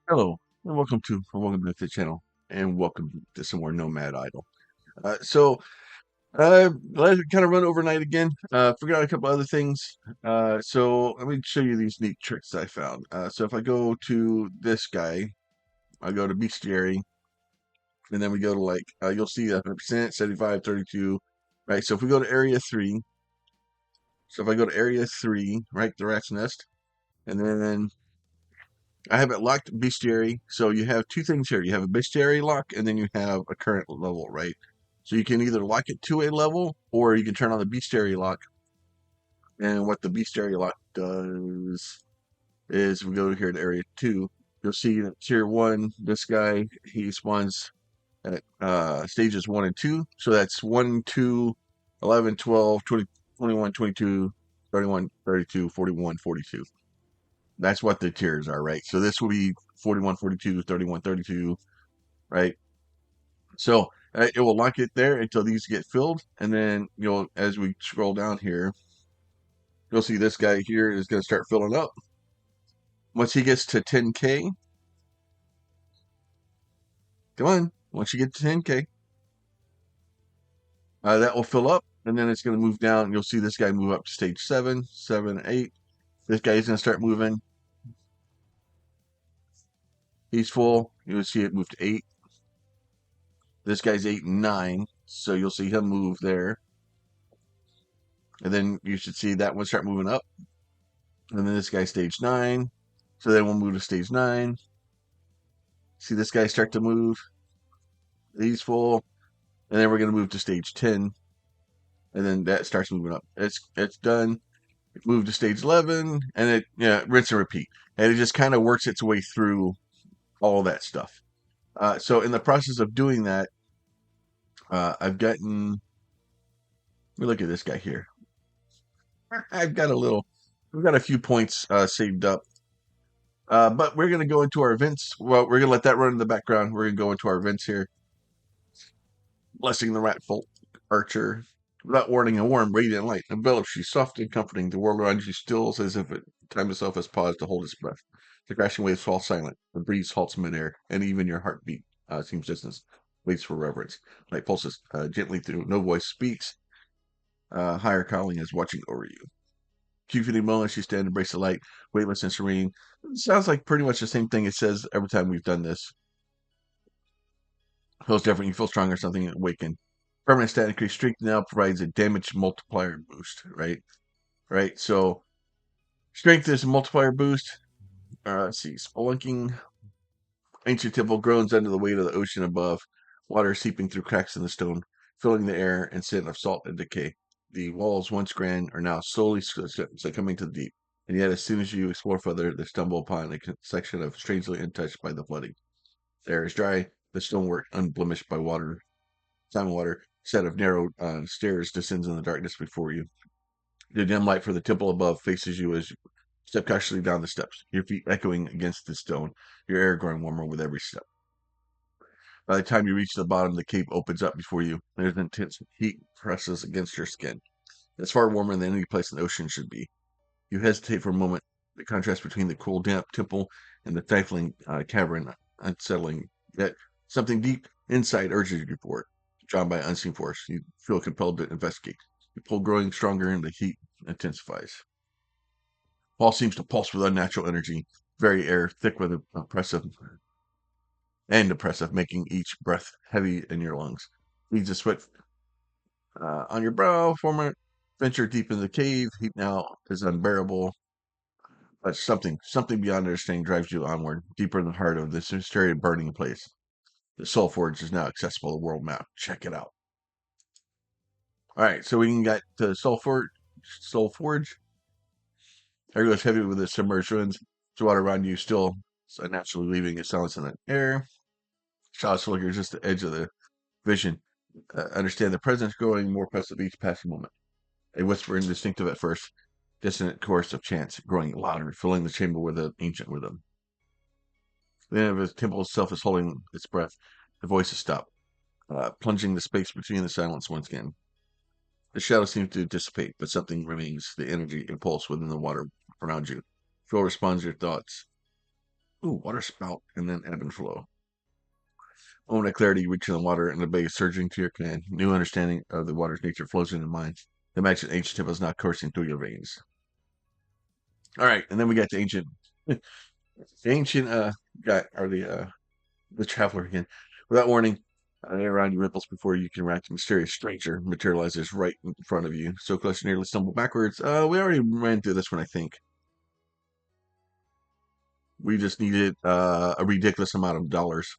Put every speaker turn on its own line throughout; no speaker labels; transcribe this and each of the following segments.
Hello, and welcome back to the channel, and welcome to some more Nomad Idol. Let it kind of run overnight again. Forgot a couple other things. So let me show you these neat tricks I found. So if I go to this guy, I go to bestiary, and then we go to you'll see 100%, 75, 32, right? So if we go to area three, so if I go to area three, right, the rat's nest, and then I have it locked bestiary. So you have two things here. You have a bestiary lock, and then you have a current level, right? So you can either lock it to a level, or you can turn on the bestiary lock. And what the bestiary lock does is, we go here to area two. You'll see that tier one, this guy, he spawns at stages one and two. So that's 1, 2, 11, 12, 20, 21, 22, 31, 32, 41, 42. That's what the tiers are, right? So this will be 41, 42, 31, 32, right? So it will lock it there until these get filled. And then, as we scroll down here, you'll see this guy here is going to start filling up. Once he gets to 10K, come on, once you get to 10K, that will fill up. And then it's going to move down. You'll see this guy move up to stage 7, 7, 8. This guy's going to start moving. He's full. You'll see it move to 8. This guy's 8 and 9. So you'll see him move there. And then you should see that one start moving up. And then this guy stage 9. So then we'll move to stage 9. See this guy start to move. He's full. And then we're going to move to stage 10. And then that starts moving up. It's done. Move to stage 11. And rinse and repeat. And it just kind of works its way through all that stuff. So in the process of doing that, I've gotten. Let me look at this guy here. We've got a few points saved up. But we're going to go into our events. Well, we're going to let that run in the background. We're going to go into our events here. Blessing the Ratfolk Archer. Without warning, a warm, radiant light envelops you, soft and comforting. The world around you stills as if time itself has paused to hold its breath. The crashing waves fall silent. The breeze halts midair, and even your heartbeat seems distant, waits for reverence. Light pulses gently through. No voice speaks. Higher calling is watching over you. Few fleeting moments you stand, embrace the light, weightless and serene. It sounds like pretty much the same thing it says every time we've done this. Feels different. You feel stronger, something awakened. Permanent stat increase. Strength now provides a damage multiplier boost, right? Right. So strength is a multiplier boost. Let's see. Spelunking. Ancient temple groans under the weight of the ocean above. Water seeping through cracks in the stone, filling the air and scent of salt and decay. The walls, once grand, are now slowly succumbing to the deep. And yet, as soon as you explore further, they stumble upon a section of strangely untouched by the flooding. The air is dry, the stonework unblemished by water. Time water, set of narrow stairs descends in the darkness before you. The dim light from the temple above faces you as you step cautiously down the steps, your feet echoing against the stone, your air growing warmer with every step. By the time you reach the bottom, the cave opens up before you. There's intense heat presses against your skin. It's far warmer than any place in the ocean should be. You hesitate for a moment. The contrast between the cool, damp temple and the stifling cavern unsettling. Yet something deep inside urges you forward. Drawn by unseen force, you feel compelled to investigate. The pull growing stronger and the heat intensifies. Paul seems to pulse with unnatural energy, very air thick with oppressive, making each breath heavy in your lungs. Leads a sweat on your brow. Former venture deep in the cave. Heat now is unbearable. But something beyond understanding drives you onward, deeper in the heart of this mysterious burning place. The Soul Forge is now accessible to the world map. Check it out. All right, so we can get to Soul Forge. Soul Forge. Air goes heavy with the submerged ruins. The water around you still naturally leaving a silence in the air. Shadows flicker just the edge of the vision. Understand the presence growing more oppressive each passing moment. A whisper indistinctive at first, dissonant chorus of chants growing louder, filling the chamber with an ancient rhythm. The end of his temple itself is holding its breath. The voices stop, plunging the space between the silence once again. The shadows seem to dissipate, but something remains, the energy impulse within the water around you. Phil responds to your thoughts. Ooh, water spout, and then ebb and flow. Moment of clarity, you reach in the water and the bay is surging to your command. New understanding of the water's nature flows into mind. The magic ancient tip is not coursing through your veins. All right, and then we got the ancient, the ancient guy or the traveler again. Without warning, around you ripples before you can react. A mysterious stranger materializes right in front of you. So close you nearly stumble backwards. We already ran through this one, I think. We just needed a ridiculous amount of dollars.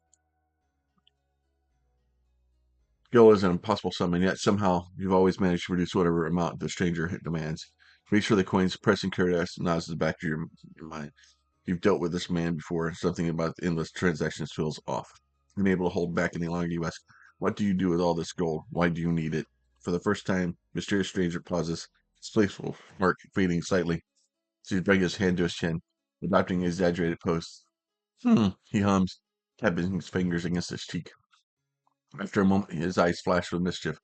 Skill is an impossible sum, and yet somehow you've always managed to reduce whatever amount the stranger demands. Reach for the coins, pressing curiosity nods to the back of your mind. You've dealt with this man before. Something about the endless transactions feels off. Unable to hold back any longer, you ask, "What do you do with all this gold? Why do you need it?" For the first time, mysterious stranger pauses, his playful smirk fading slightly. So he brings his hand to his chin, adopting an exaggerated pose. He hums, tapping his fingers against his cheek. After a moment, his eyes flash with mischief.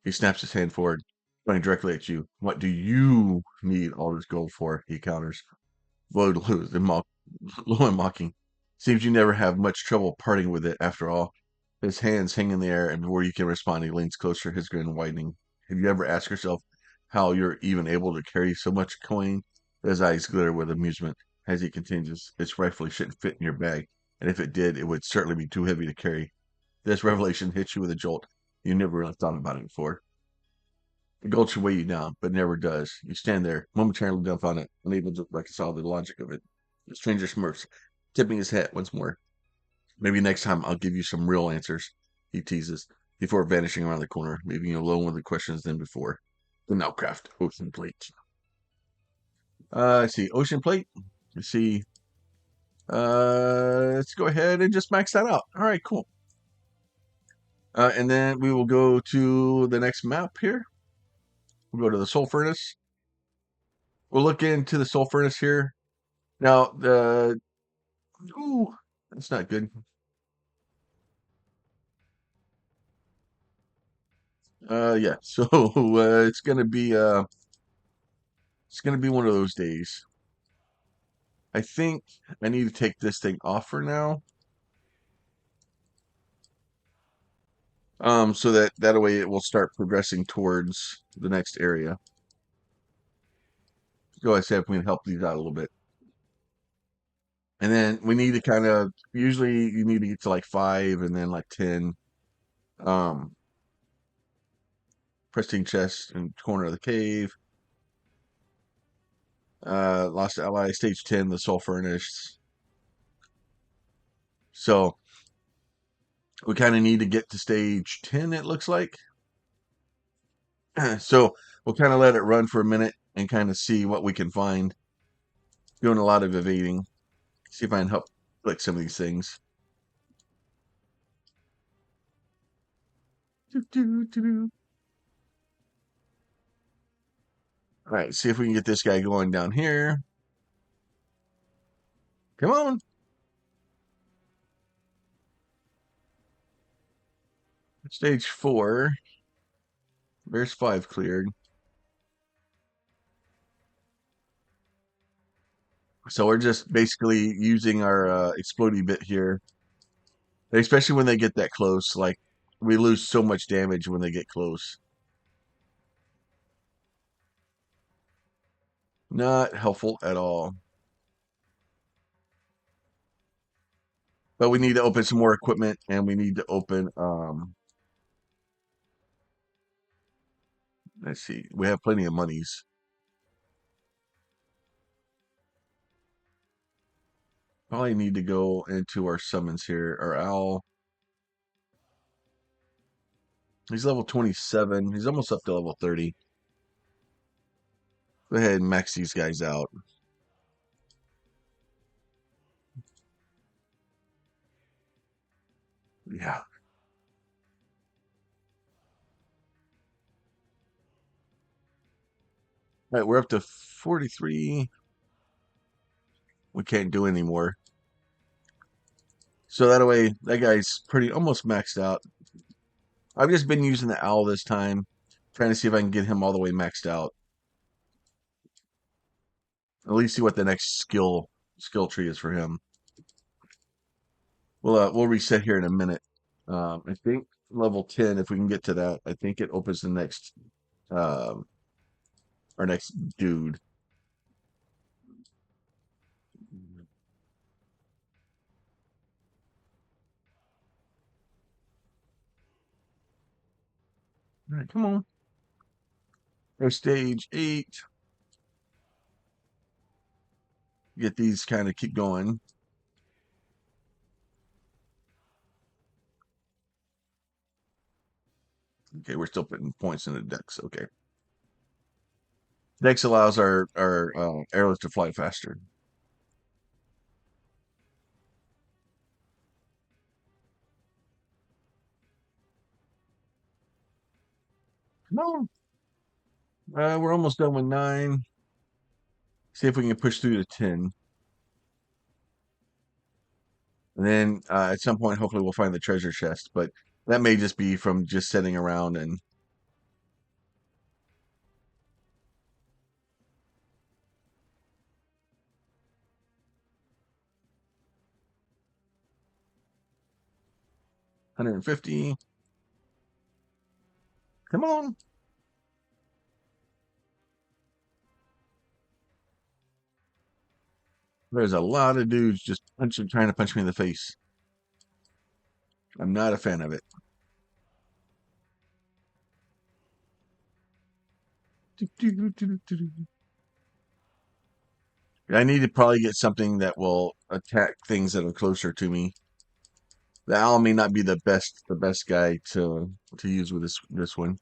He snaps his hand forward, pointing directly at you. "What do you need all this gold for?" he counters. Low to lose and low and mocking. "Seems you never have much trouble parting with it after all." His hands hang in the air, and before you can respond, he leans closer, his grin widening. Have you ever asked yourself how you're even able to carry so much coin? His eyes glitter with amusement as he continues. "It rightfully shouldn't fit in your bag, and if it did, it would certainly be too heavy to carry." This revelation hits you with a jolt. You never really thought about it before. The gold should weigh you down, but never does. You stand there, momentarily dumbfounded, unable to reconcile the logic of it. The stranger smirks, tipping his hat once more. "Maybe next time I'll give you some real answers," he teases, before vanishing around the corner, leaving you alone with the questions than before. The Nowcraft Ocean Plate. I see Ocean Plate. I see. Let's go ahead and just max that out. All right, cool. And then we will go to the next map here. We'll go to the Soul Furnace. We'll look into the Soul Furnace here. Now, ooh, that's not good. Yeah. So it's gonna be one of those days. I think I need to take this thing off for now. So that way it will start progressing towards the next area. So I said if we can help these out a little bit, and then we need to kind of usually you need to get to like 5 and then like 10. Um, pristine chest in the corner of the cave. Lost ally stage 10, the soul furnace. So we kind of need to get to stage 10, it looks like. So we'll kind of let it run for a minute and kind of see what we can find. Doing a lot of evading. See if I can help like some of these things. All right, see if we can get this guy going down here. Come on. Stage 4. There's 5 cleared. So we're just basically using our exploding bit here, especially when they get that close. Like we lose so much damage when they get close. Not helpful at all. But we need to open some more equipment, and we need to open. Let's see. We have plenty of monies. Probably need to go into our summons here. Our owl. He's level 27. He's almost up to level 30. Go ahead and max these guys out. Yeah. All right, we're up to 43. We can't do anymore. So that way, that guy's pretty almost maxed out. I've just been using the owl this time, trying to see if I can get him all the way maxed out. At least see what the next skill tree is for him. We'll reset here in a minute. I think level 10, if we can get to that, I think it opens the next um our next dude. All right, come on. Go stage 8. Get these kind of keep going. Okay, we're still putting points in the decks. Okay. Dex allows our arrows to fly faster. Come on. We're almost done with 9. See if we can push through to 10. And then at some point, hopefully, we'll find the treasure chest. But that may just be from just sitting around and 150. Come on. There's a lot of dudes just trying to punch me in the face. I'm not a fan of it. I need to probably get something that will attack things that are closer to me. The owl may not be the best guy to use with this one.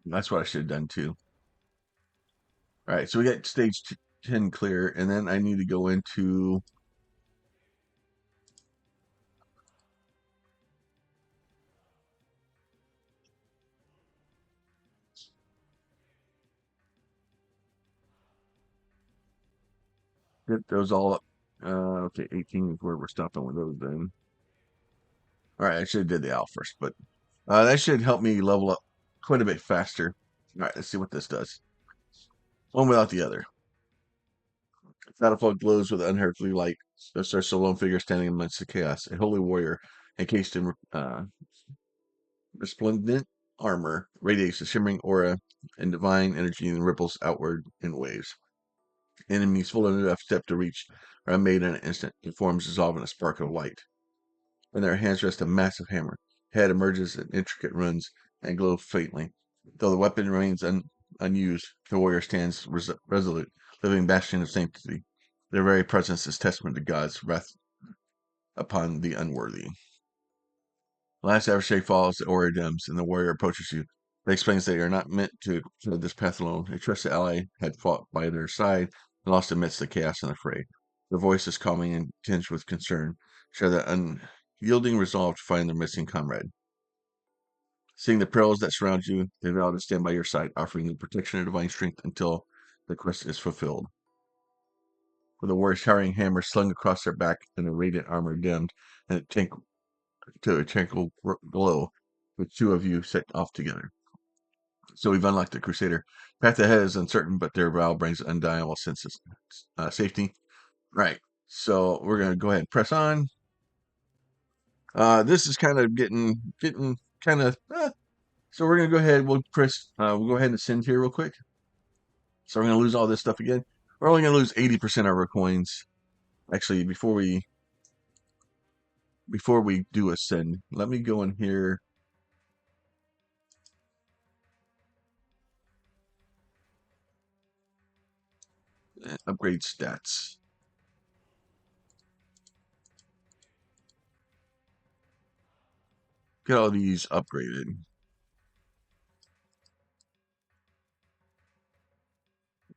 That's what I should have done too. All right, so we got stage 10 clear, and then I need to go into get those all up. Okay, 18 is where we're stopping with those then. All right, I should have did the owl first, but that should help me level up quite a bit faster. All right, let's see what this does. One without the other. Battlefield glows with unearthly light. There's a lone figure standing amidst the chaos, a holy warrior encased in resplendent armor, radiates a shimmering aura and divine energy and ripples outward in waves. Enemies full enough step to reach are made in an instant, and forms dissolve in a spark of light. In their hands rests a massive hammer. Head emerges in intricate runes and glows faintly. Though the weapon remains unused, the warrior stands resolute, living bastion of sanctity. Their very presence is testament to God's wrath upon the unworthy. The last adversary falls, the aura dims, and the warrior approaches you. They explains they are not meant to tread this path alone. A trusted ally had fought by their side and lost amidst the chaos and the fray. Their voice is calming and tinged with concern, share that unyielding resolve to find their missing comrade. Seeing the perils that surround you, they vow to stand by your side, offering you protection and divine strength until the quest is fulfilled. With a warrior's towering hammer slung across their back and the radiant armor dimmed, and to a tranquil glow, the two of you set off together. So we've unlocked the Crusader. Path ahead is uncertain, but their vow brings undeniable sense of safety. Right. So we're gonna go ahead and press on. This is kind of getting kind of. So we're gonna go ahead. We'll press. We'll go ahead and ascend here real quick. So we're gonna lose all this stuff again. We're only gonna lose 80% of our coins. Actually, before we do ascend, let me go in here. Upgrade stats. Get all these upgraded.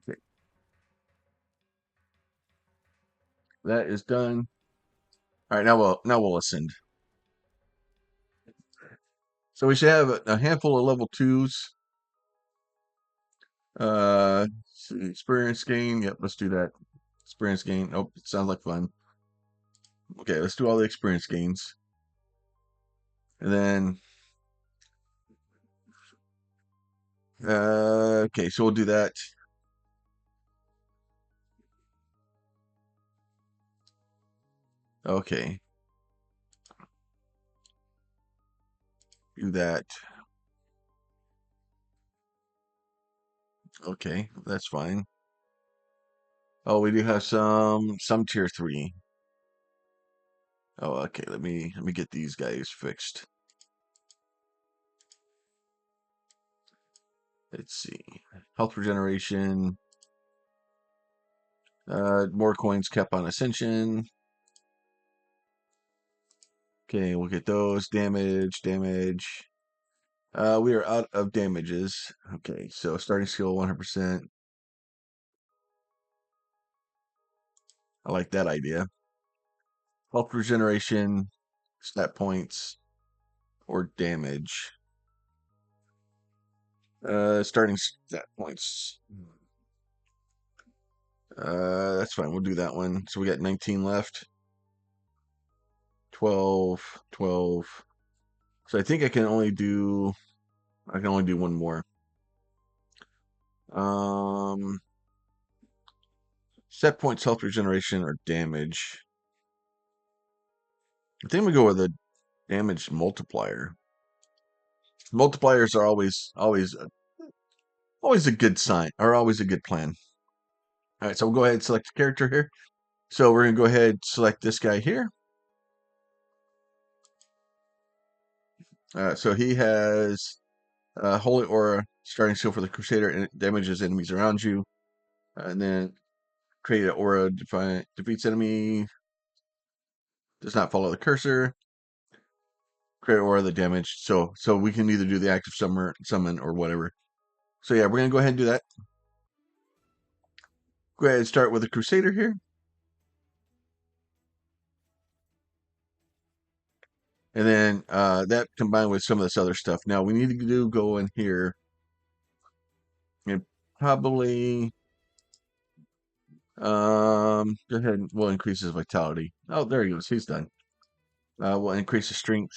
Okay, that is done. All right, now we'll ascend. So we should have a handful of level 2s. Experience gain. Yep, let's do that. Experience gain. Oh, it sounds like fun. Okay, let's do all the experience gains. And then, okay, so we'll do that. Okay, do that. Okay, that's fine. Oh, we do have some tier 3. Oh, okay. Let me get these guys fixed. Let's see. Health regeneration. More coins kept on ascension. Okay, we'll get those. Damage, damage. We are out of damages. Okay, so starting skill 100%. I like that idea. Health regeneration, stat points, or damage. Starting stat points. That's fine. We'll do that one. So we got 19 left. 12, 12. So I think I can only do one more. Um, Set points, health regeneration, or damage. I think we go with a damage multiplier. Multipliers are always a good sign, or always a good plan. All right, so we'll go ahead and select a character here. So we're gonna go ahead and select this guy here. So he has Holy Aura, starting skill for the Crusader, and it damages enemies around you. And then create an aura, defeats enemy, does not follow the cursor. Create aura the damage. So we can either do the active summon or whatever. So yeah, we're gonna go ahead and do that. Go ahead and start with the Crusader here. And then that combined with some of this other stuff. Now we need to go in here and probably go ahead and we'll increase his vitality. Oh, there he goes. He's done. We'll increase the strength.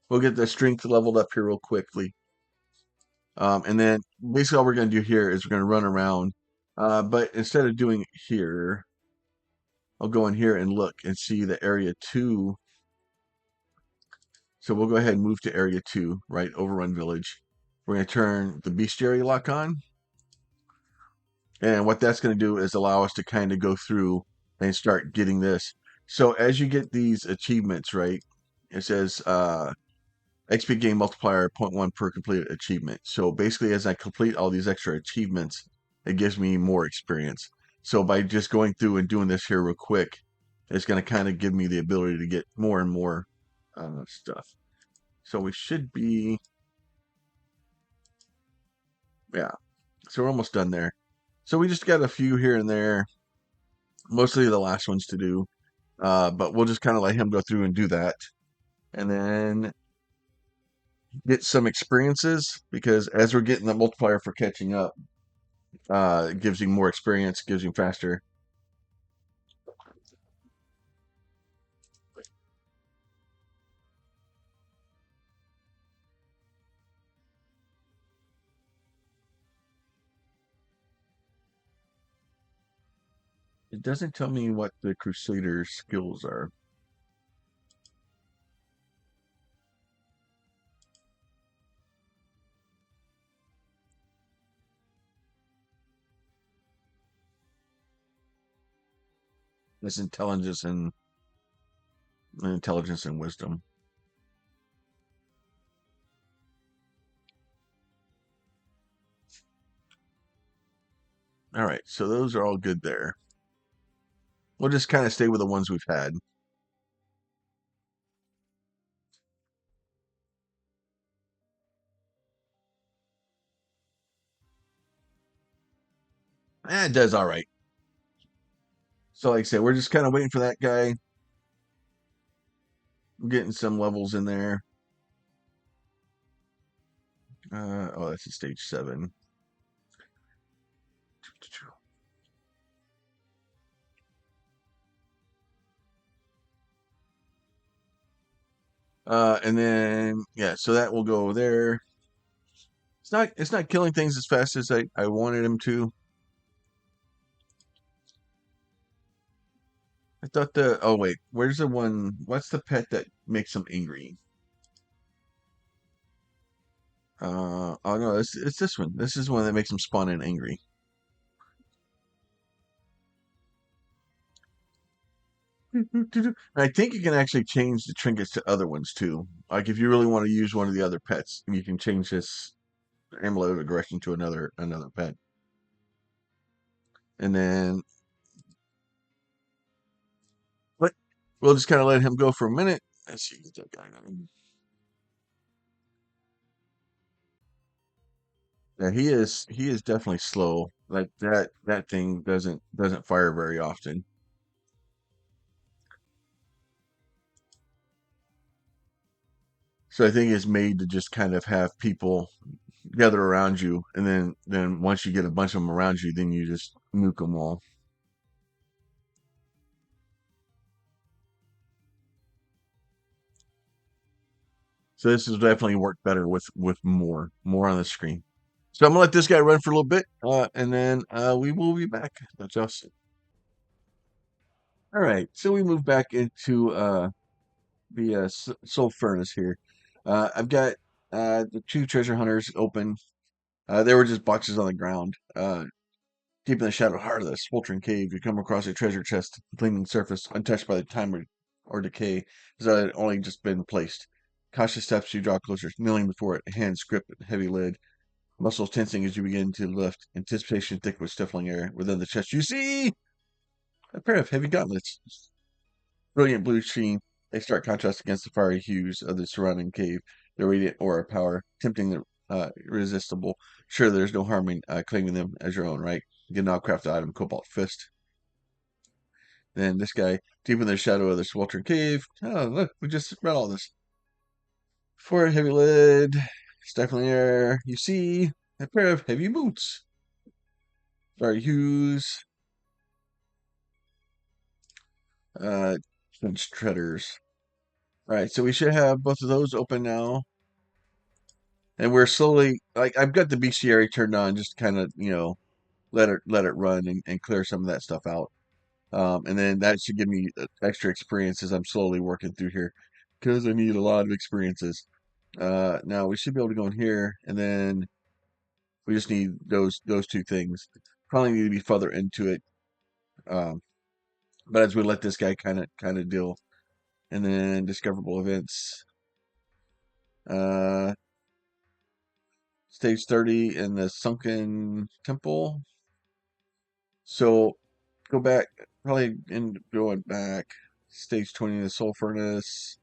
We'll get the strength leveled up here real quickly. And then basically all we're going to do here is we're going to run around. But instead of doing it here, I'll go in here and look and see the area 2. So we'll go ahead and move to area 2, right? Overrun Village. We're going to turn the bestiary lock on. And what that's going to do is allow us to kind of go through and start getting this. So as you get these achievements, right, it says XP gain multiplier 0.1 per completed achievement. So basically, as I complete all these extra achievements, it gives me more experience. So by just going through and doing this here real quick, it's going to kind of give me the ability to get more and more stuff. So we should be, yeah. So we're almost done there. So we just got a few here and there, mostly the last ones to do. But we'll just kind of let him go through and do that. And then get some experiences because as we're getting the multiplier for catching up, it gives you more experience, gives you faster. It doesn't tell me what the Crusader skills are. It's intelligence and wisdom. All right, so those are all good there. We'll just kind of stay with the ones we've had. It does all right. So like I said, we're just kind of waiting for that guy. We're getting some levels in there. Oh, that's a stage 7. And then yeah, so that will go there. It's not killing things as fast as I wanted him to. I thought the oh wait, where's the one? What's the pet that makes him angry? Oh no, it's this one. This is one that makes him spawn in angry. I think you can actually change the trinkets to other ones too. Like if you really want to use one of the other pets, you can change this amulet of aggression to another pet. And then but we'll just kind of let him go for a minute. Let's see what that guy got. Yeah, he is definitely slow. Like that thing doesn't fire very often. So I think it's made to just kind of have people gather around you, and then once you get a bunch of them around you, then you just nuke them all. So this has definitely worked better with more on the screen. So I'm gonna let this guy run for a little bit, and then we will be back. That's us. All right. So we move back into the soul furnace here. I've got the two treasure hunters open. They were just boxes on the ground. Deep in the shadow heart of the sweltering cave, you come across a treasure chest, gleaming surface, untouched by the time or decay, as though it had only just been placed. Cautious steps, you draw closer, kneeling before it, hands grip the heavy lid, muscles tensing as you begin to lift, anticipation thick with stifling air. Within the chest, you see a pair of heavy gauntlets. Brilliant blue sheen, they stark contrast against the fiery hues of the surrounding cave, their radiant aura of power, tempting the irresistible. Sure, there's no harm in claiming them as your own, right? You can now craft the item Cobalt Fist. Then this guy, deep in the shadow of the sweltering cave. Oh, look, we just read all this. For a heavy lid, stifling air, you see a pair of heavy boots. Fiery hues, uh, treaders. All right, so we should have both of those open now. And we're slowly like I've got the bestiary turned on, just kind of let it run and clear some of that stuff out. And then that should give me extra experience as I'm slowly working through here, because I need a lot of experiences. Now we should be able to go in here, and then we just need those two things. Probably need to be further into it. Um, but as we let this guy kind of deal, and then discoverable events. Uh, Stage 30 in the sunken temple. So go back, probably in going back, stage 20 in the soul furnace,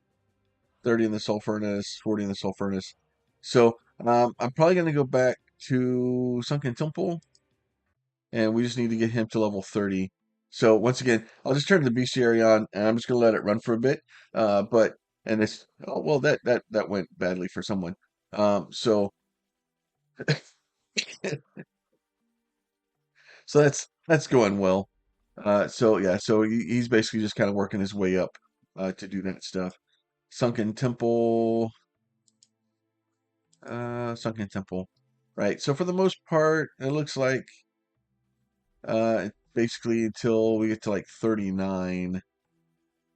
30 in the soul furnace, 40 in the soul furnace. So I'm probably going to go back to Sunken Temple, and we just need to get him to level 30. So once again, I'll just turn the bestiary on, and I'm just going to let it run for a bit. But and it's oh well that went badly for someone. So so that's going well. So yeah, so he's basically just kind of working his way up to do that stuff. Sunken Temple, Sunken Temple, right? So for the most part, it looks like basically until we get to like 39,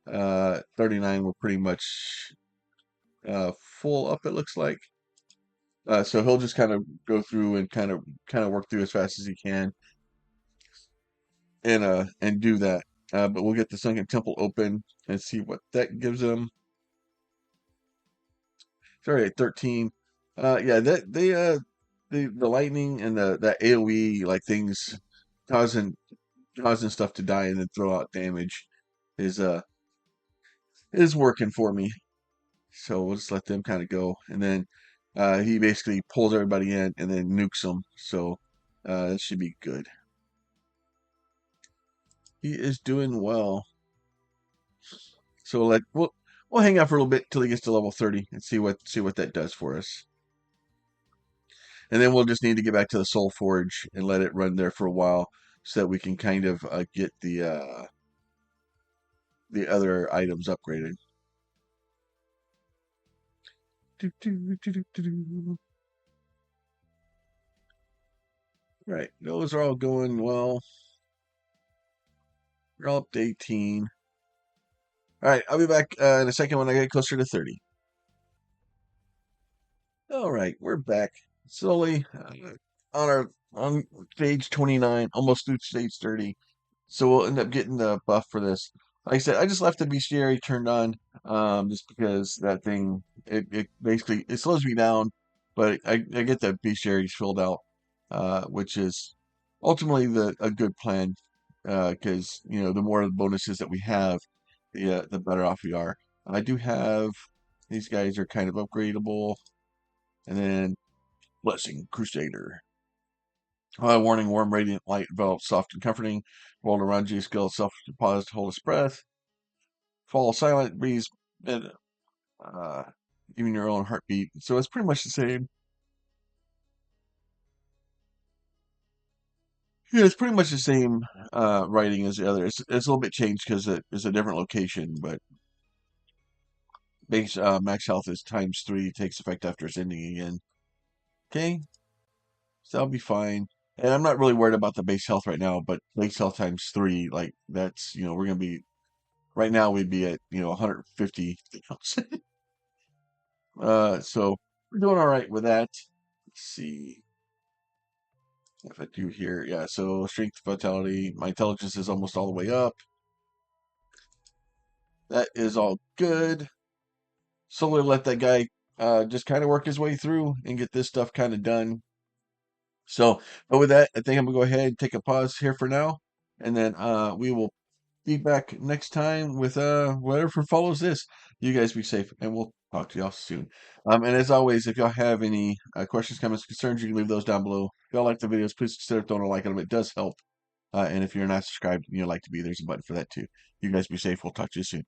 39 we're pretty much full up. It looks like. So he'll just kind of go through and kind of work through as fast as he can and do that. But we'll get the Sunken Temple open and see what that gives him. Sorry, at 13. Yeah, that the lightning and the AoE like things causing causing stuff to die and then throw out damage is is working for me. So we'll just let them kind of go, and then he basically pulls everybody in and then nukes them. So it should be good. He is doing well. So we'll hang out for a little bit till he gets to level 30 and see what that does for us. And then we'll just need to get back to the Soul Forge and let it run there for a while so that we can kind of get the other items upgraded. Right, those are all going well. We're all up to 18. All right, I'll be back in a second when I get closer to 30. All right, we're back slowly on stage 29, almost through stage 30. So we'll end up getting the buff for this. Like I said, I just left the bestiary turned on, just because that thing it basically it slows me down, but I get that bestiaries filled out, which is ultimately the a good plan, because you know the more bonuses that we have, the better off we are. I do have these guys are kind of upgradable, and then blessing Crusader. Warning, warm, radiant light envelops, soft and comforting. Roll around you, skill, self deposit, hold its breath. Fall silent, breeze, and uh, even your own heartbeat. So it's pretty much the same. Yeah, it's pretty much the same writing as the other. It's a little bit changed because it's a different location, but base max health is times 3. Takes effect after its ending again. Okay, so that'll be fine. And I'm not really worried about the base health right now, but base health times 3, like that's we're gonna be right now we'd be at 150,000. So we're doing all right with that. Let's see if I do here. Yeah, so strength, vitality, my intelligence is almost all the way up. That is all good. Slowly let that guy just kind of work his way through and get this stuff kind of done. So, but with that, I think I'm gonna go ahead and take a pause here for now, and then we will be back next time with whatever follows this. You guys be safe, and we'll talk to y'all soon. And as always, if y'all have any questions, comments, concerns, you can leave those down below. If y'all like the videos, please consider throwing a like on them. It does help. And if you're not subscribed and you'd like to be, there's a button for that too. You guys be safe. We'll talk to you soon.